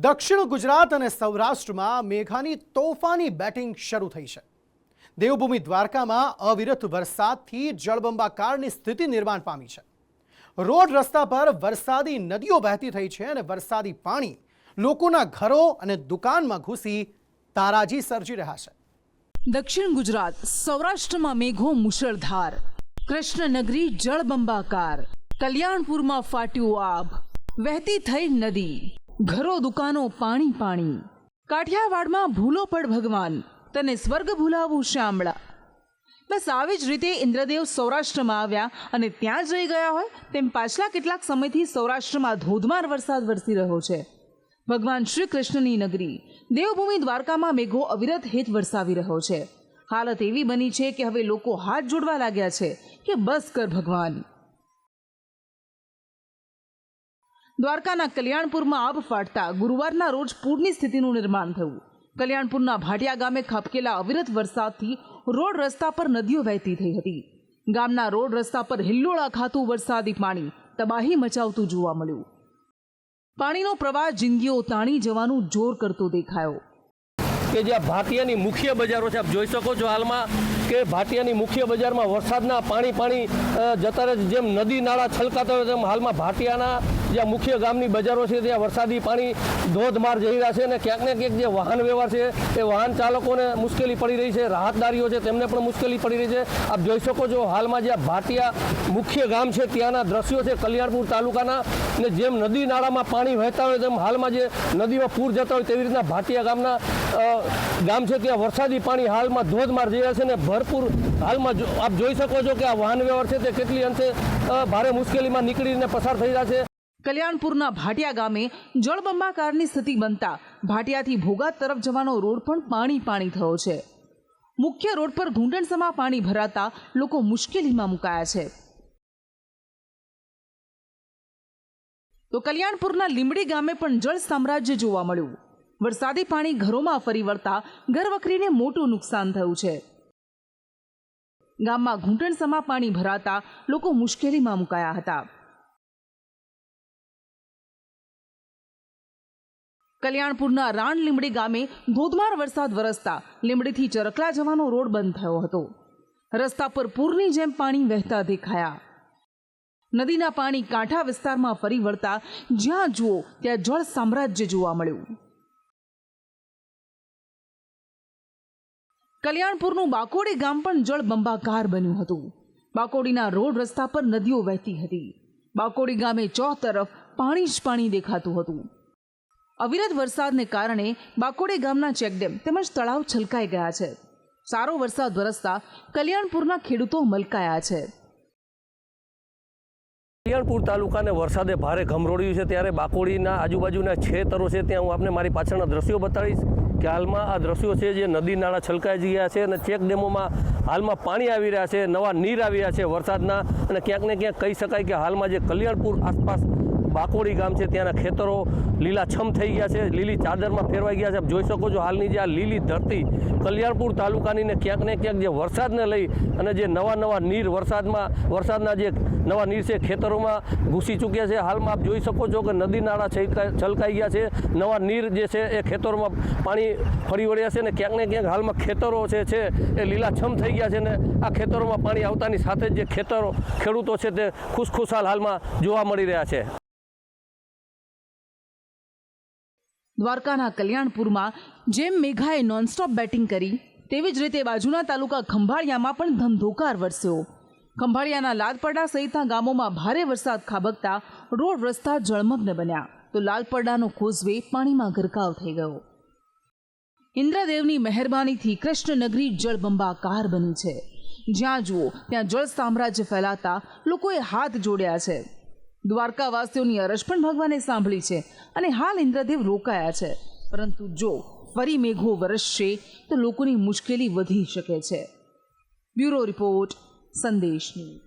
દક્ષિણ ગુજરાત અને સૌરાષ્ટ્રમાં મેઘાની તોફાની બેટિંગ શરૂ થઈ છે। દેવભૂમિ દ્વારકામાં અવિરત વરસાદથી જળબંબાકારની સ્થિતિ નિર્માણ પામી છે। રોડ રસ્તા પર વરસાદી નદીઓ વહેતી થઈ છે અને વરસાદી પાણી લોકોના ઘરો અને દુકાનમાં ઘૂસી તારાજી સર્જી રહ્યા છે। દક્ષિણ ગુજરાત સૌરાષ્ટ્રમાં મેઘો મુશળધાર, કૃષ્ણનગરી જળબંબાકાર, કલ્યાણપુરમાં ફાટ્યું આભ, વહેતી થઈ નદી, ઘરો દુકાનો પાણી પાણી। કાઠિયાવાડમાં ભૂલો પડ ભગવાન, તને સ્વર્ગ ભૂલાવું શ્યામળા। બસ આવી જ રીતે ઇન્દ્રદેવ સૌરાષ્ટ્રમાં આવ્યા અને ત્યાં જ રહી ગયા હોય તેમ પાછલા કેટલાક સમયથી સૌરાષ્ટ્રમાં ધોધમાર વરસાદ વરસી રહ્યો છે। ભગવાન શ્રી કૃષ્ણની નગરી દેવભૂમિ દ્વારકામાં મેઘો અવિરત હેત વરસાવી રહ્યો છે। હાલત એવી બની છે કે હવે લોકો હાથ જોડવા લાગ્યા છે કે બસ કર ભગવાન। દ્વારકાના કલ્યાણપુરમાં આબ ફાટતા ગુરુવારના રોજ પૂરની સ્થિતિનું નિર્માણ થયું। કલ્યાણપુરના ભાટિયા ગામે ખાબકેલા અવિરત વરસાદથી રોડ રસ્તા પર નદીઓ વહેતી થઈ હતી। ગામના રોડ રસ્તા પર હિલ્લોળા ખાતું વરસાદી પાણી તબાહી મચાવતું જોવા મળ્યું। પાણીનો પ્રવાહ જિંદગીઓ તાણી જવાનું જોર કરતો દેખાયો। કે જ્યાં ભાટિયાની મુખ્ય બજારો છે, આપ જોઈ શકો છો હાલમાં કે ભાટિયાની મુખ્ય બજારમાં વરસાદના પાણી જતા રહે, જેમ નદી નાળા છલકાતા હોય તેમ હાલમાં ભાટિયાના જ્યાં મુખ્ય ગામની બજારો છે ત્યાં વરસાદી પાણી ધોધમાર જઈ રહ્યા છે અને ક્યાંક ને ક્યાંક જે વાહન વ્યવહાર છે એ વાહન ચાલકોને મુશ્કેલી પડી રહી છે, રાહતદારીઓ છે તેમને પણ મુશ્કેલી પડી રહી છે। આપ જોઈ શકો છો હાલમાં જ્યાં ભાટિયા મુખ્ય ગામ છે ત્યાંના દ્રશ્યો છે કલ્યાણપુર તાલુકાના, ને જેમ નદી નાળામાં પાણી વહેતા હોય તેમ હાલમાં જે નદીમાં પૂર જતા હોય તેવી રીતના ભાટિયા ગામના ગામ છે ત્યાં વરસાદી પાણી હાલમાં ધોધમાર જઈ રહ્યા છે ને ભરપૂર હાલમાં આપ જોઈ શકો છો કે આ વાહન વ્યવહાર છે તે કેટલી અંશે ભારે મુશ્કેલીમાં નીકળીને પસાર થઈ રહ્યા છે। કલ્યાણપુરના ભાટિયા ગામે જળબંબાકારની સ્થિતિ બનતા ભાટિયાથી ભોગાત તરફ જવાનો રોડ પણ પાણી પાણી થયો છે। મુખ્ય રોડ પર ઘૂંટણસમા પાણી ભરાતા લોકો મુશ્કેલીમાં મુકાયા છે। તો કલ્યાણપુરના લીંબડી ગામે પણ જળ સામ્રાજ્ય જોવા મળ્યું। વરસાદી પાણી ઘરોમાં ફરી વળતા ઘરવખરીને મોટું નુકસાન થયું છે। ગામમાં ઘૂંટણસમા પાણી ભરાતા લોકો મુશ્કેલીમાં મુકાયા હતા। કલ્યાણપુરના રાણ લીંબડી ગામે ધોધમાર વરસાદ વરસતા લીંબડીથી ચરકલા જવાનો રોડ બંધ થયો હતો। રસ્તા પર પૂરની જેમ પાણી વહેતા દેખાયા। નદીના પાણી કાંઠા વિસ્તારમાં ફરી વળતા જ્યાં જુઓ ત્યાં જળ સામ્રાજ્ય જોવા મળ્યું। કલ્યાણપુરનું બાકોડી ગામ પણ જળબંબાકાર બન્યું હતું। બાકોડીના રોડ રસ્તા પર નદીઓ વહેતી હતી। બાકોડી ગામે ચોહ તરફ પાણી જ પાણી દેખાતું હતું। અવિરત વરસાદને કારણે બાકોડી ગામના ચેકડેમ તેમજ તળાવ છલકાઈ ગયા છે। સારો વરસાદ વરસતા કલ્યાણપુરના ખેડૂતો મલકાયા છે। કલ્યાણપુર તાલુકાને વરસાદે ભારે ગમરોડ્યું છે ત્યારે બાકોડીના આજુબાજુના ખેતરો છે ત્યાં હું આપને મારી પાછળના દ્રશ્યો બતાવીશ કે હાલમાં આ દ્રશ્યો છે જે નદી નાળા છલકાઈ ગયા છે અને ચેક ડેમોમાં હાલમાં પાણી આવી રહ્યા છે, નવા નીર આવી રહ્યા છે વરસાદના, અને ક્યાંક ને ક્યાંક કહી શકાય કે હાલમાં જે કલ્યાણપુર આસપાસ બાકોડી ગામ છે ત્યાંના ખેતરો લીલાછમ થઈ ગયા છે, લીલી ચાદરમાં ફેરવાઈ ગયા છે। આપ જોઈ શકો છો હાલની જે આ લીલી ધરતી કલ્યાણપુર તાલુકાની ને ક્યાંક જે વરસાદને લઈ અને જે નવા નીર વરસાદના જે નવા નીર છે ખેતરોમાં ઘૂસી ચૂક્યા છે। હાલમાં આપ જોઈ શકો છો કે નદી નાળા છલકાઈ ગયા છે, નવા નીર જે છે એ ખેતરોમાં પાણી ફરી વળ્યા છે ને ક્યાંક ને ક્યાંક હાલમાં ખેતરો છે એ લીલાછમ થઈ ગયા છે ને આ ખેતરોમાં પાણી આવતાની સાથે જ જે ખેડૂતો છે તે ખુશખુશાલ હાલમાં જોવા મળી રહ્યા છે। દ્વારકાના કલ્યાણપુરમાં જેમ મેઘાએ નોનસ્ટોપ બેટિંગ કરી તેવી જ રીતે બાજુના તાલુકા ખંભાળિયામાં પણ ધમધોકાર વરસ્યો। ખંભાળિયાના લાલપરડા સહિતના ગામોમાં ભારે વરસાદ ખાબકતા રોડ રસ્તા જળમગ્ન બન્યા તો લાલપરડાનો કોઝવે પાણીમાં ગરકાવ થઈ ગયો। ઇન્દ્રદેવની મહેરબાનીથી કૃષ્ણનગરી જળબંબાકાર બની છે। જ્યાં જુઓ ત્યાં જળ સામ્રાજ્ય ફેલાતા લોકોએ હાથ જોડ્યા છે। દ્વારકાવાસીઓની અરજ પણ ભગવાને સાંભળી છે અને હાલ ઇન્દ્રદેવ રોકાયા છે, પરંતુ જો ફરી મેઘો વરસશે તો લોકોની મુશ્કેલી વધી શકે છે। બ્યુરો રિપોર્ટ, સંદેશ ન્યૂઝ।